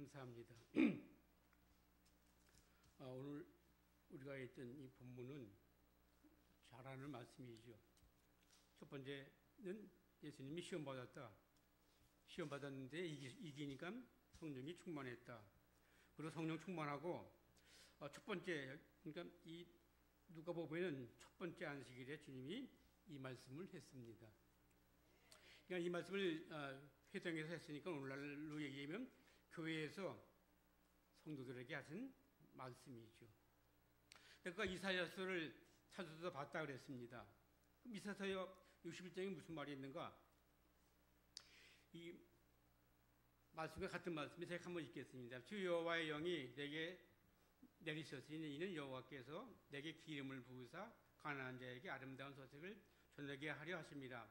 감사합니다. 오늘 우리가 했던 이 본문은 잘 아는 말씀이죠. 첫 번째는 예수님이 시험 받았다. 시험 받았는데 이기니까 성령이 충만했다. 그리고 성령 충만하고 첫 번째, 그러니까 이 누가복음에는 첫 번째 안식일에 주님이 이 말씀을 했습니다. 그러니까 이 말씀을 회당에서 했으니까 오늘날로 얘기하면 교회에서 성도들에게 하신 말씀이죠. 그러니까 이사야서를 찾아서 봤다 그랬습니다. 그럼 이사야서 61장에 무슨 말이 있는가? 이 말씀과 같은 말씀이 제가 한번 읽겠습니다. 주 여호와의 영이 내게 내리셨으니 이는 여호와께서 내게 기름을 부으사 가난한 자에게 아름다운 소식을 전하게 하려 하심이라.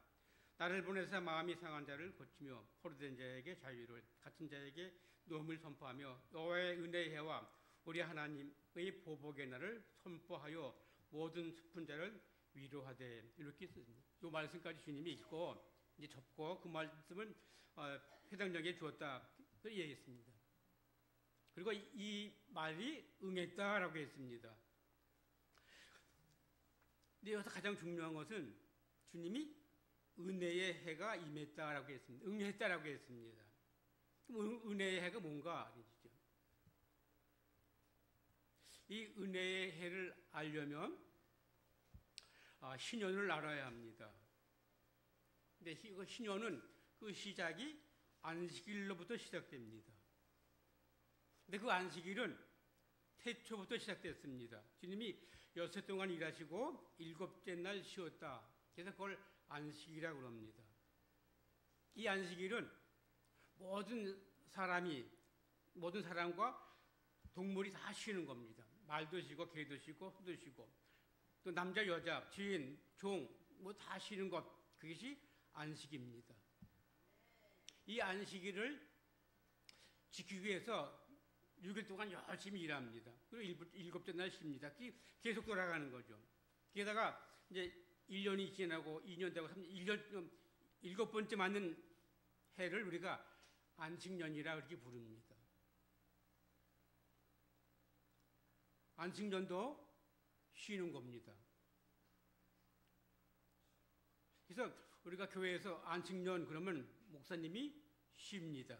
나를 보내사 마음이 상한 자를 고치며 포로된 자에게 자유를, 갇힌 자에게 노임을 선포하며 여호와의 은혜의 해와 우리 하나님의 보복의 날을 선포하여 모든 슬픈 자를 위로하되, 이렇게 있습니다. 이 말씀까지 주님이 읽고 이제 접고 그 말씀을 회당장에 주었다 그 얘기했습니다. 그리고 이 말이 응했다라고 했습니다. 근데 여기서 가장 중요한 것은 주님이 은혜의 해가 임했다라고 했습니다. 응했다라고 했습니다. 그럼 은혜의 해가 뭔가 아니죠. 이 은혜의 해를 알려면 신년을 알아야 합니다. 근데 신년은 그 시작이 안식일로부터 시작됩니다. 근데 그 안식일은 태초부터 시작됐습니다. 주님이 6일 동안 일하시고 7째 날 쉬었다. 그래서 그걸 안식이라고 합니다. 이 안식일은 모든 사람과 동물이 다 쉬는 겁니다. 말도 쉬고 개도 쉬고 소도 쉬고 또 남자 여자 주인 종 뭐 다 쉬는 것, 그것이 안식입니다. 이 안식일을 지키기 위해서 6일 동안 열심히 일합니다. 그리고 7째 날 쉽니다. 계속 돌아가는 거죠. 게다가 이제 1년이 지나고 2년 되고 3년, 1년, 7번째 맞는 해를 우리가 안식년이라 그렇게 부릅니다. 안식년도 쉬는 겁니다. 그래서 우리가 교회에서 안식년 그러면 목사님이 쉽니다.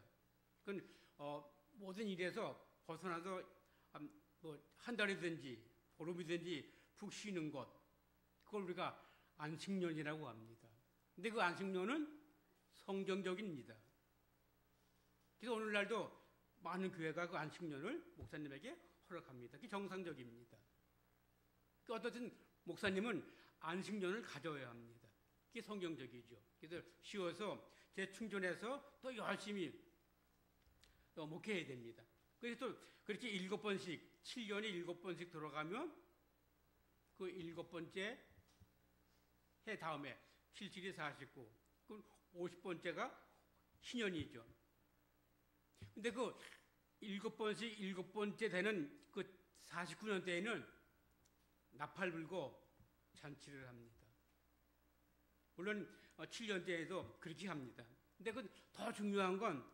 그건 모든 일에서 벗어나서 뭐 한 달이든지 보름이든지 푹 쉬는 것, 그걸 우리가 안식년이라고 합니다. 근데 그 안식년은 성경적입니다. 그래서 오늘날도 많은 교회가 그 안식년을 목사님에게 허락합니다. 그게 정상적입니다. 어떻든 목사님은 안식년을 가져야 합니다. 그게 성경적이죠. 그래서 쉬어서 재충전해서 또 열심히 목회해야 됩니다. 그래서 또 그렇게 7번씩, 7년에 7번씩 들어가면 그 7번째 해 다음에 77이 49, 그 50번째가 신년이죠. 근데 그 7번씩 7번째 되는 그 49년 때에는 나팔 불고 잔치를 합니다. 물론 7년 때에도 그렇게 합니다. 근데 그 더 중요한 건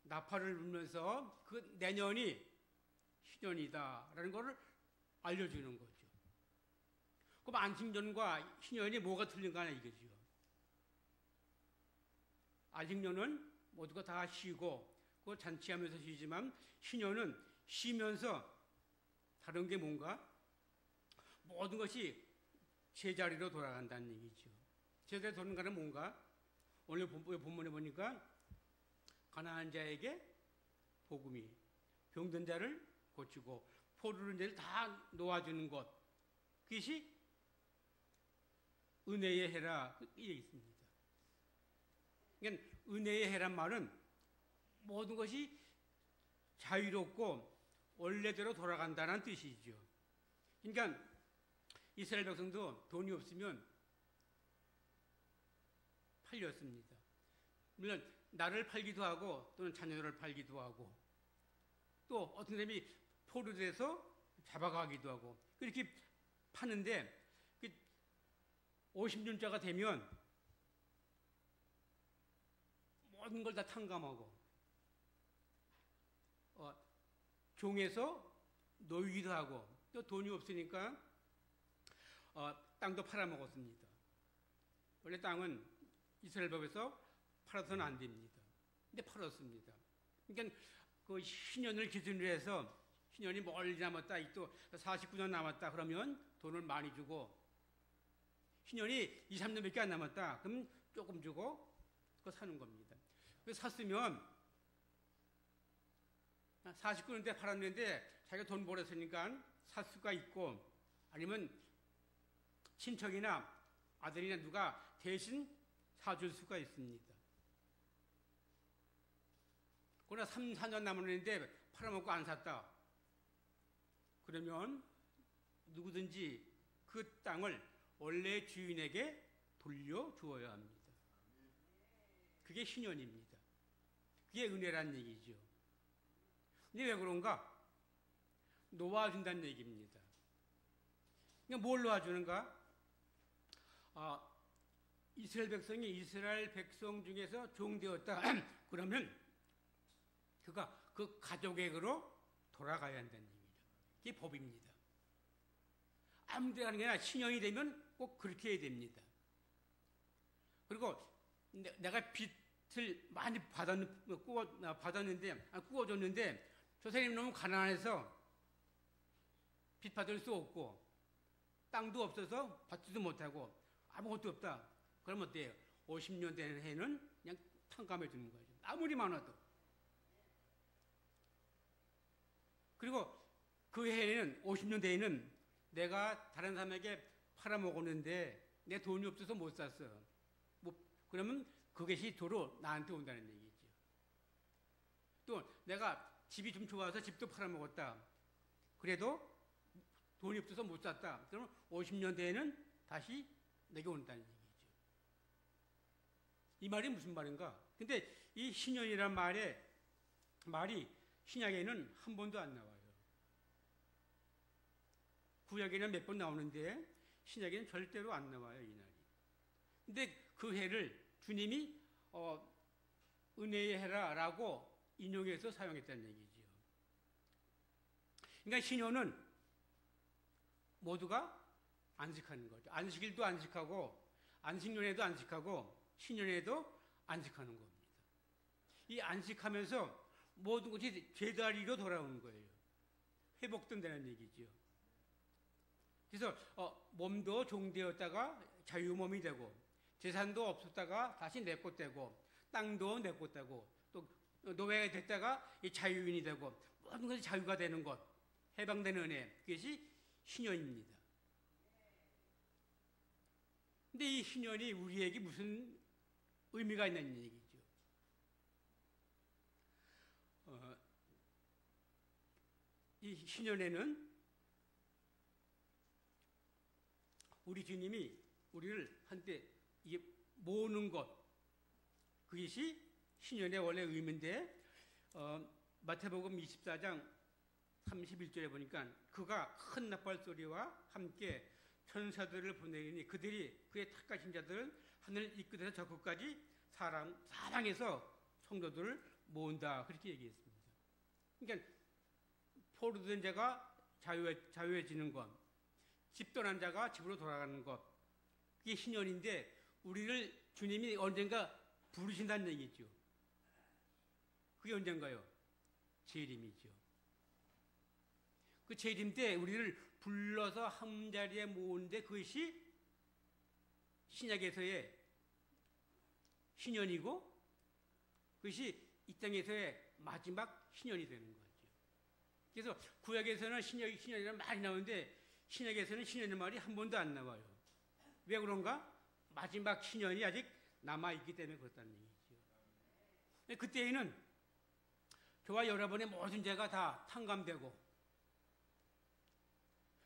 나팔을 불면서 그 내년이 신년이다라는 것을 알려주는 거죠. 그럼 안식년과 신년이 뭐가 틀린가 이거죠. 안식년은 모두가 다 쉬고 그 잔치하면서 쉬지만 신년은 쉬면서 다른 게 뭔가 모든 것이 제자리로 돌아간다는 얘기죠. 제자리로 돌아가는 뭔가 오늘 본문에 보니까 가난한 자에게 복음이, 병든 자를 고치고 포로된 자를 다 놓아주는 것, 그것이 은혜의 해라 이게 있습니다. 그러니까 은혜의 해란 말은 모든 것이 자유롭고 원래대로 돌아간다는 뜻이죠. 그러니까 이스라엘 백성도 돈이 없으면 팔렸습니다. 물론 나를 팔기도 하고 또는 자녀를 팔기도 하고 또 어떤 사람이 포로돼서 잡아가기도 하고 그렇게 파는데 50년자가 되면 모든 걸 다 탕감하고 종에서 노이기도 하고 또 돈이 없으니까 땅도 팔아먹었습니다. 원래 땅은 이스라엘 법에서 팔아서는 안 됩니다. 근데 팔았습니다. 그러니까 그 신년을 기준으로 해서 신년이 멀리 남았다, 또 49년 남았다 그러면 돈을 많이 주고, 신년이 2, 3년밖에 안 남았다 그럼 조금 주고 그거 사는 겁니다. 그래서 샀으면 49년대 팔았는데 자기가 돈 벌었으니까 살 수가 있고, 아니면 친척이나 아들이나 누가 대신 사줄 수가 있습니다. 그러나 3, 4년 남았는데 팔아먹고 안 샀다 그러면 누구든지 그 땅을 원래 주인에게 돌려주어야 합니다. 그게 신연입니다. 그게 은혜란 얘기죠. 근데 왜 그런가? 놓아준다는 얘기입니다. 그러니까 뭘 놓아주는가? 이스라엘 백성이 이스라엘 백성 중에서 종되었다 그러면 그가 그 가족에게로 돌아가야 한다는 얘기입니다. 그게 법입니다. 아무 데가 아니라 신령이 되면 꼭 그렇게 해야 됩니다. 그리고 내가 빚을 많이 꾸어줬는데 저 사람이 너무 가난해서 빚 받을 수 없고 땅도 없어서 받지도 못하고 아무것도 없다. 그러면 어때요? 50년 되는 해는 그냥 탕감해 주는 거죠. 아무리 많아도. 그리고 그 해에는 50년 뒤에는 내가 다른 사람에게 팔아먹었는데 내 돈이 없어서 못 샀어. 그러면 그것이 도로 나한테 온다는 얘기죠. 또 내가 집이 좀 좋아서 집도 팔아먹었다. 그래도 돈이 없어서 못 샀다. 그러면 50년 뒤에는 다시 내게 온다는 얘기죠. 이 말이 무슨 말인가? 근데 이 신연이란 말이 신약에는 한 번도 안 나와요. 구약에는 몇 번 나오는데 신약에는 절대로 안 나와요, 이 날이. 근데 그 해를 주님이 은혜의 해라라고 인용해서 사용했다는 얘기죠. 그러니까 신년은 모두가 안식하는 거죠. 안식일도 안식하고 안식년에도 안식하고 신년에도 안식하는 겁니다. 이 안식하면서 모든 것이 제자리로 돌아오는 거예요. 회복된다는 얘기죠. 그래서 몸도 종되었다가 자유몸이 되고, 재산도 없었다가 다시 내 것 되고, 땅도 내 것 되고, 또 노예가 됐다가 자유인이 되고, 모든 것이 자유가 되는 것, 해방되는 은혜, 그것이 신년입니다. 근데 이 신년이 우리에게 무슨 의미가 있는 얘기죠. 이 신년에는 우리 주님이 우리를 한때 모으는 것, 그것이 신년의 원래 의미인데, 마태복음 24장 31절에 보니까 그가 큰 나팔 소리와 함께 천사들을 보내리니 그들이 그의 택하신 자들을 하늘 이 끝에서 저 끝까지 사방에서 성도들을 모은다, 그렇게 얘기했습니다. 그러니까 포로된 자가 자유해지는 것, 집 떠난 자가 집으로 돌아가는 것, 그게 신년인데 우리를 주님이 언젠가 부르신다는 얘기죠. 그게 언젠가요? 재림이죠. 그 재림 때 우리를 불러서 한자리에 모으는데 그것이 신약에서의 신년이고 그것이 이 땅에서의 마지막 신년이 되는 거죠. 그래서 구약에서는 신년이란 말이 나오는데 신약에서는 신년의 말이 한 번도 안 나와요. 왜 그런가? 마지막 신년이 아직 남아있기 때문에 그렇다는 얘기죠. 그때에는 저와 여러분의 모든 죄가 다 탕감되고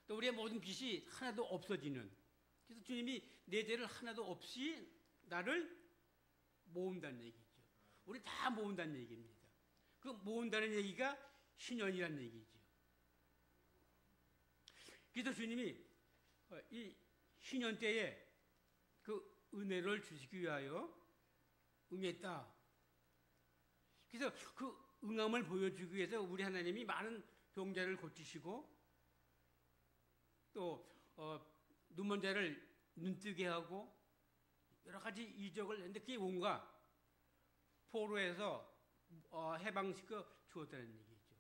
또 우리의 모든 빚이 하나도 없어지는, 그래서 주님이 내 죄를 하나도 없이 나를 모은다는 얘기죠. 우리 다 모은다는 얘기입니다. 그 모은다는 얘기가 신년이라는 얘기죠. 그래서 주님이 이 신년 때에 그 은혜를 주시기 위하여 응했다. 그래서 그 응함을 보여주기 위해서 우리 하나님이 많은 병자를 고치시고 또 눈먼 자를 눈뜨게 하고 여러 가지 이적을 했는데 그게 뭔가 포로에서 해방시켜 주었다는 얘기죠.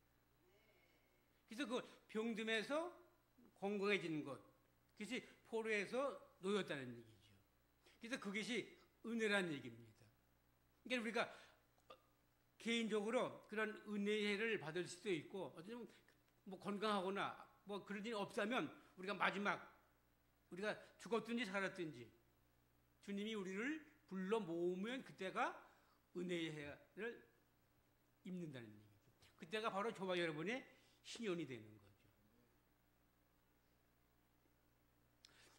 그래서 그 병듦에서 건강해지는 것, 그것이 포로에서 놓였다는 얘기죠. 그래서 그것이 은혜라는 얘기입니다. 그러니까 우리가 개인적으로 그런 은혜를 받을 수도 있고, 어쩌면 뭐 건강하거나 뭐 그런 일이 없다면 우리가 마지막 우리가 죽었든지 살았든지 주님이 우리를 불러 모으면 그때가 은혜의 해를 입는다는 얘기죠. 그때가 바로 저와 여러분의 신년이 되는 거죠.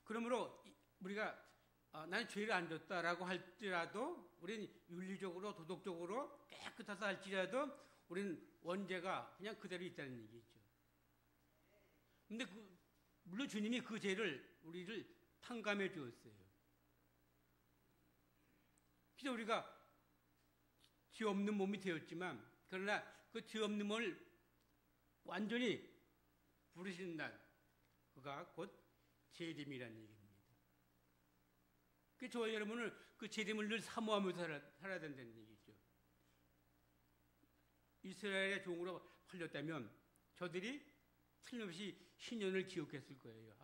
그러므로 우리가 나는 죄를 안 졌다라고 할지라도 우리는 윤리적으로 도덕적으로 깨끗하다 할지라도 우리는 원죄가 그냥 그대로 있다는 얘기죠. 근데 물론 주님이 그 죄를 우리를 탕감해 주었어요. 그래서 우리가 죄 없는 몸이 되었지만 그러나 그 죄 없는 몸을 완전히 부르시는 날 그가 곧 재림이라는 얘기입니다. 그 저와 여러분은 그 재림을 늘 사모하면서 살아야 된다는 얘기죠. 이스라엘의 종으로 팔렸다면 저들이 틀림없이 신년을 기억했을 거예요.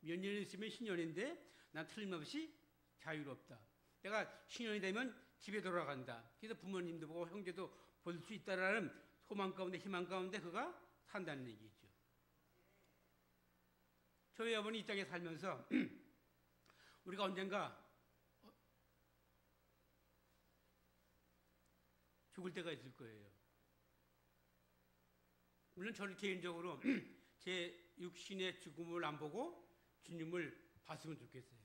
몇 년 있으면 신년인데 난 틀림없이 자유롭다. 내가 신년이 되면 집에 돌아간다. 그래서 부모님도 보고 형제도 볼 수 있다라는 소망 가운데 희망 가운데 그가 산다는 얘기죠. 저희 여러분이 이 땅에 살면서 우리가 언젠가 죽을 때가 있을 거예요. 물론 저는 개인적으로 제 육신의 죽음을 안 보고 주님을 봤으면 좋겠어요.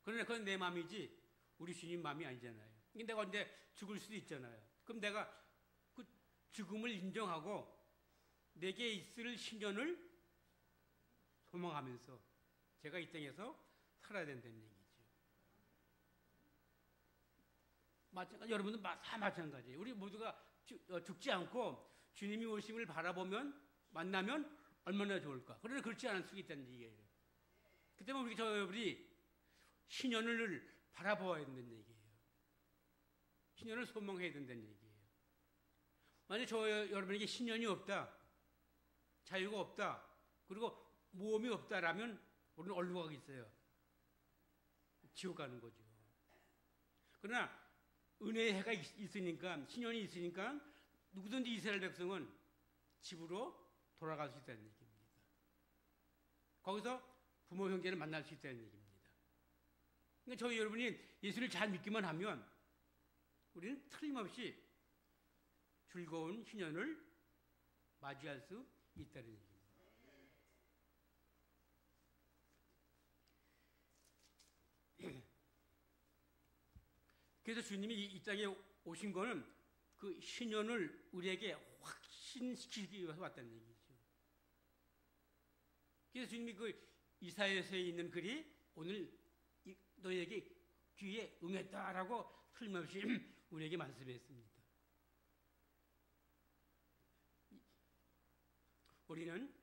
그러나 그건 내 마음이지 우리 주님 마음이 아니잖아요. 내가 언제 죽을 수도 있잖아요. 그럼 내가 그 죽음을 인정하고 내게 있을 신년을 소망하면서 제가 이 땅에서 살아야 된다는 얘기죠. 여러분도 다 마찬가지예요. 우리 모두가 죽지 않고 주님이 오심을 바라보면 만나면 얼마나 좋을까. 그러나 그렇지 않을 수 있다는 얘기예요. 그 때문에 우리 신년을 바라보아야 된다는 얘기예요. 신년을 소망해야 된다는 얘기예요. 만약 여러분에게 신년이 없다, 자유가 없다, 그리고 모험이 없다라면 우리는 어디로 가겠어요? 지옥 가는 거죠. 그러나 은혜의 해가 있으니까, 신년이 있으니까 누구든지 이스라엘 백성은 집으로 돌아갈 수 있다는 얘기입니다. 거기서 부모 형제를 만날 수 있다는 얘기입니다. 그러니까 저희 여러분이 예수를 잘 믿기만 하면 우리는 틀림없이 즐거운 신년을 맞이할 수 있다는 얘기입니다. 그래서 주님이 이 땅에 오신 거는 그 신년을 우리에게 확신시키기 위해서 왔다는 얘기죠. 그래서 주님이 그 이사야서에 있는 글이 오늘 너희에게 귀에 응했다라고 틀림없이 우리에게 말씀했습니다. 우리는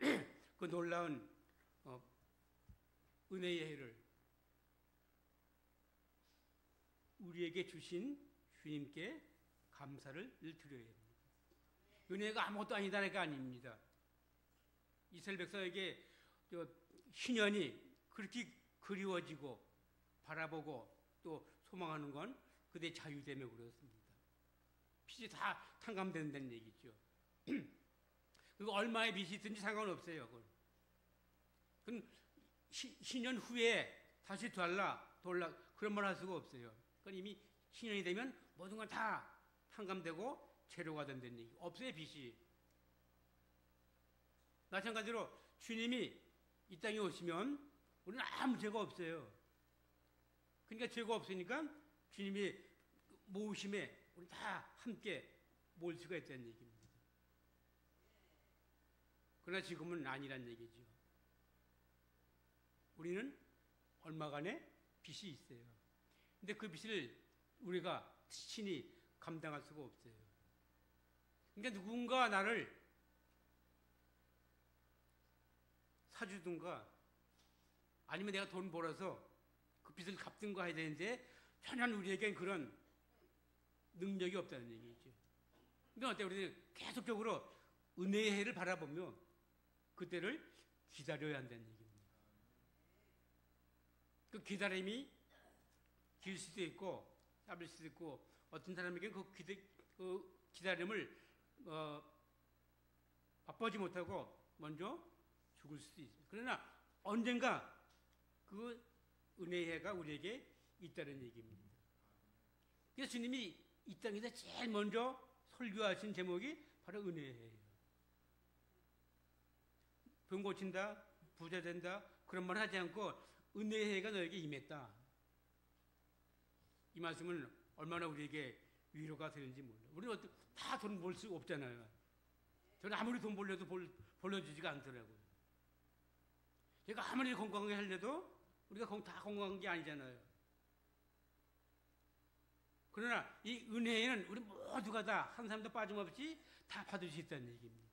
그 놀라운 은혜의 해를 우리에게 주신 주님께 감사를 드려야 합니다. 은혜가 아무것도 아니다가 아닙니다. 이스라엘 백성에게 신년이 그렇게 그리워지고 바라보고 또 소망하는 건 그들의 자유 때문에 그렇습니다. 빚이 다 탕감된다는 얘기죠. 그리고 얼마의 빚이 있든지 상관없어요. 그건 신년 후에 다시 돌라 그런 말 할 수가 없어요. 그건 이미 신년이 되면 모든 건 다 탕감되고 재료가 된다는 얘기. 없어요, 빚이. 마찬가지로 주님이 이 땅에 오시면 우리는 아무 죄가 없어요. 그러니까 죄가 없으니까 주님이 모으심에 우리 다 함께 모일 수가 있다는 얘기입니다. 그러나 지금은 아니란 얘기죠. 우리는 얼마간의 빚이 있어요. 근데 그 빚을 우리가 친히 감당할 수가 없어요. 그러니까 누군가 나를 사주든가 아니면 내가 돈 벌어서 그 빚을 갚든가 해야 되는데 전혀 우리에겐 그런 능력이 없다는 얘기죠. 근데 어때? 우리는 계속적으로 은혜의 해를 바라보며 그때를 기다려야 한다는 얘기입니다. 그 기다림이 길 수도 있고 짧을 수도 있고 어떤 사람에게는 그 기다림을 맛보지 못하고 먼저 죽을 수도 있습니다. 그러나 언젠가 그 은혜의 해가 우리에게 있다는 얘기입니다. 그래서 주님이 이 땅에서 제일 먼저 설교하신 제목이 바로 은혜의 해예요. 병 고친다, 부자 된다 그런 말 하지 않고 은혜의 해가 너에게 임했다. 이 말씀은 얼마나 우리에게 위로가 되는지 몰라요. 우리는 다 돈 벌 수 없잖아요. 저는 아무리 돈 벌려도 벌려주지가 않더라고요. 제가 아무리 건강하게 하려도 우리가 다 건강한 게 아니잖아요. 그러나 이 은혜에는 우리 모두가 다 한 사람도 빠짐없이 다 받을 수 있다는 얘기입니다.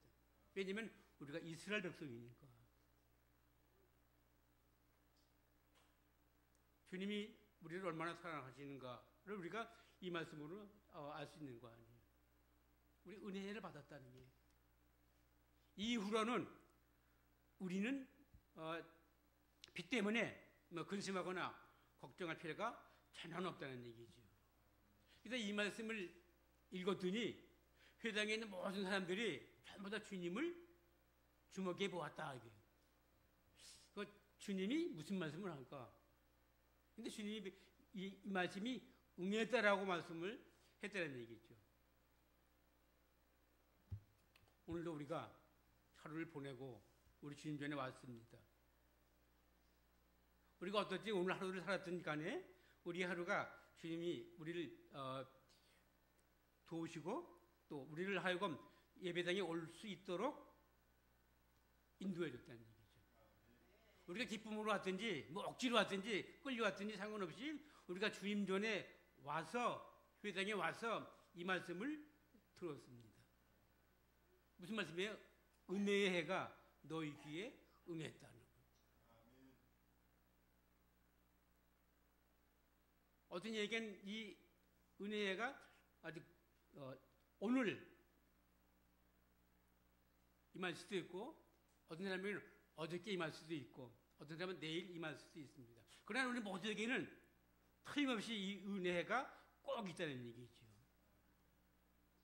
왜냐하면 우리가 이스라엘 백성이니까. 주님이 우리를 얼마나 사랑하시는가를 우리가 이 말씀으로 알 수 있는 거 아니에요. 우리 은혜를 받았다는 게. 이후로는 우리는 빚 때문에 근심하거나 걱정할 필요가 전혀 없다는 얘기죠. 그래서 이 말씀을 읽었더니 회당에 있는 모든 사람들이 전부 다 주님을 주목해 보았다. 그 주님이 무슨 말씀을 할까? 근데 주님이 이 말씀이 응했다라고 말씀을 했다는 얘기죠. 오늘도 우리가 하루를 보내고 우리 주님 전에 왔습니다. 우리가 어떨지 오늘 하루를 살았든 간에 우리 하루가 주님이 우리를 도우시고 또 우리를 하여금 예배당에 올 수 있도록 인도해 줬다는 얘기죠. 우리가 기쁨으로 왔든지 뭐 억지로 왔든지 끌려왔든지 상관없이 우리가 주님 전에 와서 회당에 와서 이 말씀을 들었습니다. 무슨 말씀이에요? 은혜의 해가 너희 귀에 응했다는 거예요. 어떤 얘기는 이 은혜의 해가 아직 오늘 임할 수도 있고 어떤 사람은 어저께 임할 수도 있고 어떤 사람은 내일 임할 수도 있습니다. 그러나 우리 모두에게는 틀림없이 이 은혜가 꼭 있다는 얘기죠.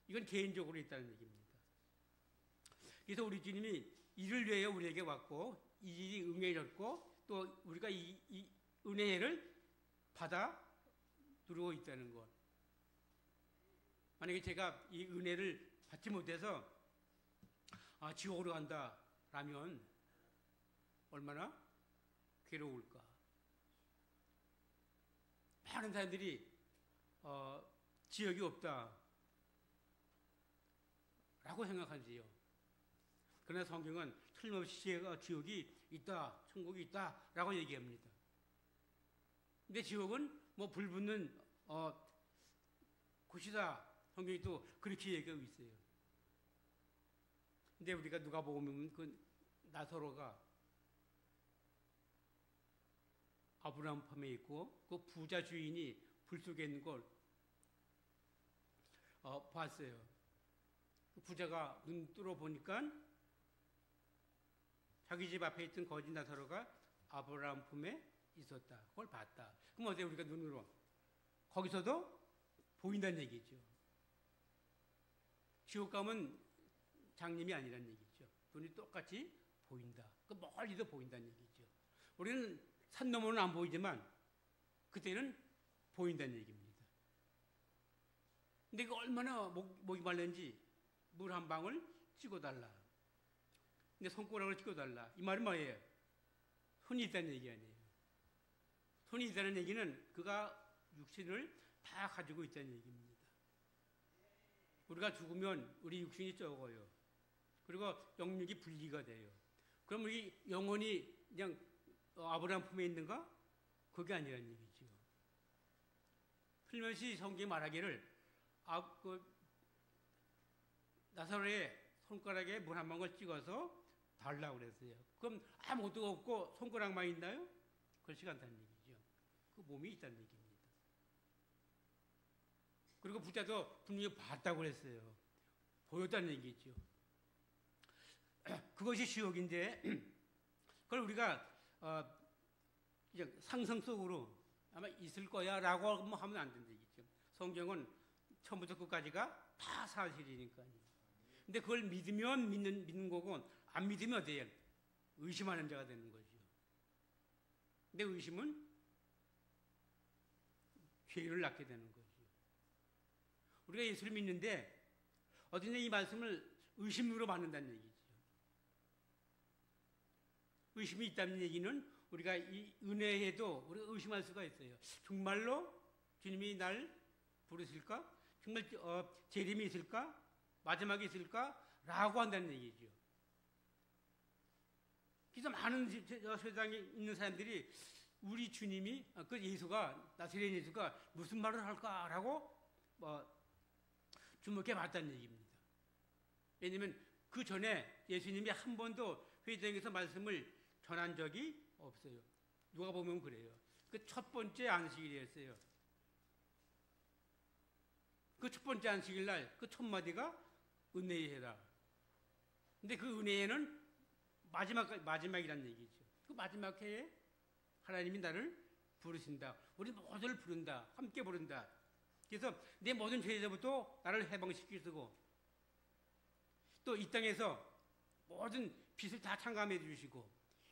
이건 개인적으로 있다는 얘기입니다. 그래서 우리 주님이 이를 위해 우리에게 왔고 이 일이 응해졌고 또 우리가 이 은혜를 받아 누리고 있다는 것. 만약에 제가 이 은혜를 받지 못해서 지옥으로 간다라면 얼마나 괴로울까. 많은 사람들이 지옥이 없다 라고 생각하지요. 그러나 성경은 틀림없이 지옥이 있다, 천국이 있다 라고 얘기합니다. 근데 지옥은 뭐 불붙는 곳이다. 성경이 또 그렇게 얘기하고 있어요. 근데 우리가 누가복음 그 나사로가 아브라함 품에 있고 그 부자 주인이 불 속에 있는 걸 봤어요. 그 부자가 눈 뚫어 보니까 자기 집 앞에 있던 거지 나사로가 아브라함 품에 있었다. 그걸 봤다. 그럼 어때 우리가 눈으로 거기서도 보인다는 얘기죠. 지옥 가면 장님이 아니라는 얘기죠. 눈이 똑같이 보인다. 그 멀리도 보인다는 얘기죠. 우리는 산 너머는 안 보이지만 그때는 보인다는 얘기입니다. 근데 그 얼마나 목이 말랐는지 물 한 방울 찍어달라. 근데 손가락으로 찍어달라. 이 말은 뭐예요? 손이 있다는 얘기 아니에요. 손이 있다는 얘기는 그가 육신을 다 가지고 있다는 얘기입니다. 우리가 죽으면 우리 육신이 적어요. 그리고 영육이 분리가 돼요. 그럼 우리 영혼이 그냥 아브라함 품에 있는가? 그게 아니라는 얘기죠. 틀림없이 성경이 말하기를 나사로의 손가락에 물 한 방울 찍어서 달라고 그랬어요. 그럼 아무것도 없고 손가락만 있나요? 그렇지 않다는 얘기죠. 그 몸이 있다는 얘기입니다. 그리고 부자도 분명히 봤다고 그랬어요. 보였다는 얘기죠. 그것이 시욕인데 그걸 우리가 그냥 상상 속으로 아마 있을 거야 라고 하면 안 된다 얘기죠. 성경은 처음부터 끝까지가 다 사실이니까요. 근데 그걸 믿으면 믿는 거고 안 믿으면 어때요? 의심하는 자가 되는 거죠. 근데 의심은 죄를 낳게 되는 거죠. 우리가 예수를 믿는데 어딘가 이 말씀을 의심으로 받는다는 얘기죠. 의심이 있다는 얘기는 우리가 이 은혜에도 우리가 의심할 수가 있어요. 정말로 주님이 날 부르실까? 정말 재림이 있을까? 마지막이 있을까? 라고 한다는 얘기죠. 그래서 많은 세상에 있는 사람들이 우리 주님이 그 예수가 나사렛 예수가 무슨 말을 할까라고 주목해 봤다는 얘기입니다. 왜냐하면 그 전에 예수님이 한 번도 회당에서 말씀을 전한 적이 없어요. 누가 보면 그래요. 그 첫 번째 안식일이었어요. 그 첫 번째 안식일 날 그 첫 마디가 은혜의 해라. 근데 그 은혜에는 마지막이란 얘기죠. 그 마지막 해에 하나님이 나를 부르신다. 우리 모두를 부른다. 함께 부른다. 그래서 내 모든 죄에서부터 나를 해방시키시고 또 이 땅에서 모든 빚을 다 창감해 주시고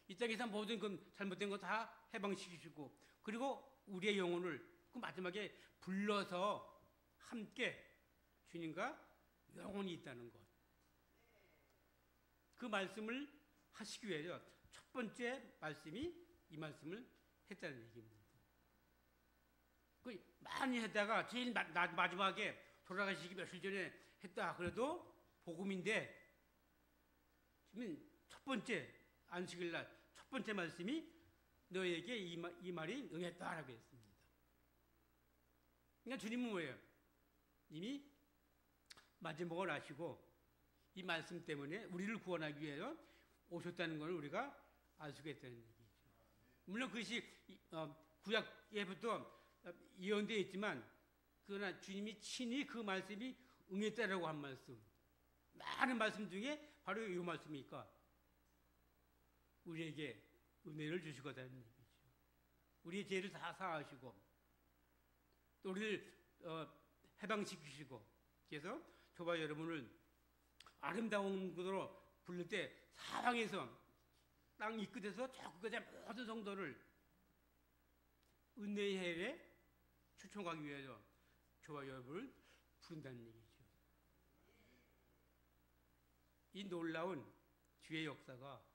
이 땅에서 모든 그 잘못된 거 다 해방시키시고 그리고 우리의 영혼을 그 마지막에 불러서 함께 주님과 영원히 있다는 것. 그 말씀을 하시기 위해서 첫 번째 말씀이 이 말씀을 했다는 얘기입니다. 그 많이 했다가 제일 마지막에 돌아가시기 며칠 전에 했다 그래도 복음인데 지금 첫 번째 안식일 날 첫 번째 말씀이 너에게 이 말이 응했다라고 했습니다. 그러니까 주님은 뭐예요? 이미 마지막을 아시고 이 말씀 때문에 우리를 구원하기 위해서 오셨다는 것을 우리가 알 수가 있다는 얘기죠. 물론 그것이 구약에부터 예언되어 있지만 그러나 주님이 친히 그 말씀이 응했다라고 한 말씀 많은 말씀 중에 바로 이 말씀이니까 우리에게 은혜를 주시거든요. 얘기죠. 우리의 죄를 다 사하시고 또 우리를 해방시키시고 그래서 저와 여러분을 아름다운 곳으로 부를 때 사방에서 땅 이 끝에서 저 끝까지 모든 성도를 은혜의 해에 초청하기 위해서 저와 여러분을 부른다는 얘기죠. 이 놀라운 주의 역사가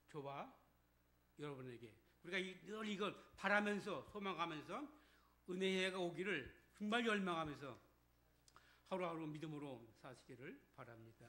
저와 여러분에게 우리가 늘 이걸 바라면서 소망하면서 은혜의 해가 오기를 정말 열망하면서 하루하루 믿음으로 사시기를 바랍니다.